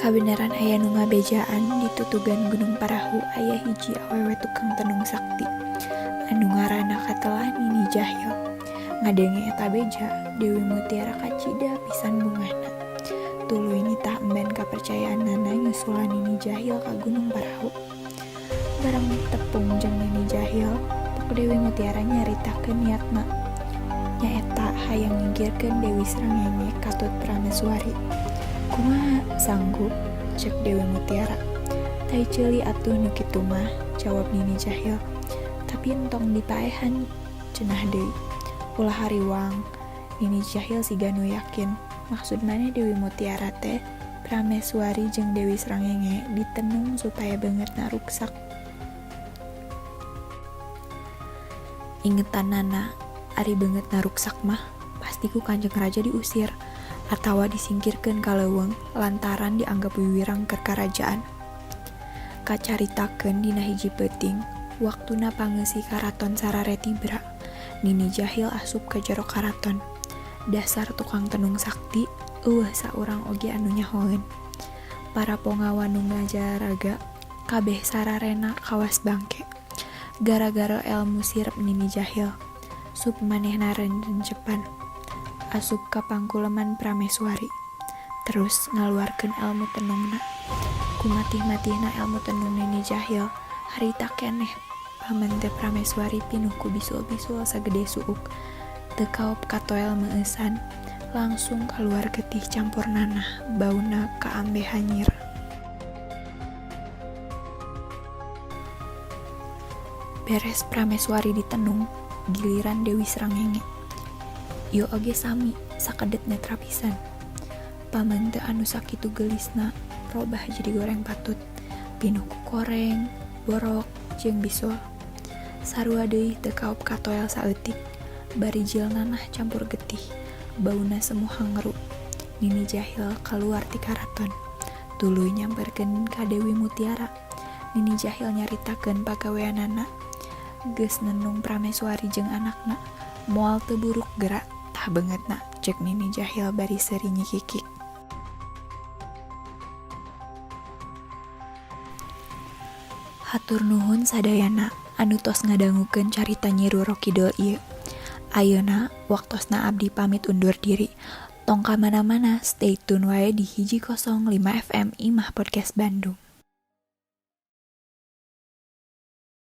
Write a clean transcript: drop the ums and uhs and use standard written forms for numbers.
Kabeneran aya nu ngabejaan di tutugan Gunung Parahu aya hiji awewe tukang tenung sakti anu ngaranna katelah Nini Jahil. Ngadenge eta beja, Dewi Mutiara kacida pisan bungahna. Tuluy nitah emban kapercayaanna nyusulan Nini Jahil ka Gunung Parahu. Bareng tepung jeung Nini Jahil, tok Dewi Mutiara nyaritakeun niatna. Nyaeta hayang nyingkirkeun Dewi Srengenge katut Prameswari. Kumaha sanggup, cek Dewi Mutiara. Tai ceuli atuh nu kitu mah, jawab Nini Jahil. Tapi entong dipaehan, cenah deui. Ulah hariwang, Nini Jahil siga nu yakin. Maksud maneh Dewi Mutiara teh, Prameswari jeung Dewi Srengenge ditenung supaya beungeutna ruksak. Ingetanana, ari beungeutna ruksak mah, pasti ku Kanjeng Raja diusir. Atawa disingkirkeun ka leuweung lantaran dianggap wiwirang keur karajaan. Kacaritakeun dina hiji peuting, waktuna pangeusih karaton Sarare Tibra, Nini Jahil asup ka jero karaton. Dasar tukang tenung sakti, saurang oge anu nyahoeun. Para pongawan nu ngajaraga, kabeh sararena kawas bangke. Gara-gara elmu sirep Nini Jahil, sup manehna rencepan. Asup ka pangkuleman Prameswari, terus ngaluarkeun elmu tenungna. Kumatih-matihna elmu tenung Nini Jahil, harita keneh paman teh Prameswari pinuh ku bisul-bisul sagede suuk. Teu kaop katoel meuesan, langsung kaluar getih campur nanah, bauna kaambe hanyir. Beres Prameswari ditenung, giliran Dewi Srengenge. Ieu oge sami, sakedet netra pisan. Paman teu anu sakitu geulisna, robah jadi goreng patut, pinuh ku koreng, borok, jeung bisul. Sarua deui teu kaop katoel saeutik, barijil nanah campur getih, bauna semu hangeru. Nini Jahil kaluar ti karaton, tuluy nyamperkeun ka Dewi Mutiara. Nini Jahil nyaritakeun pagaweanana, geus nenung Prameswari jeung anakna, moal teu buruk gerak. Tah beungeutna, cek Nini Jahil bari seuri nyikikik. Hatur nuhun sadayana anu tos ngadangukeun carita Nyi Roro Kidul ieu. Ayeuna waktosna abdi pamit undur diri. Tong ka mana-mana, stay tune wae di 105 FM Imah Podcast Bandung.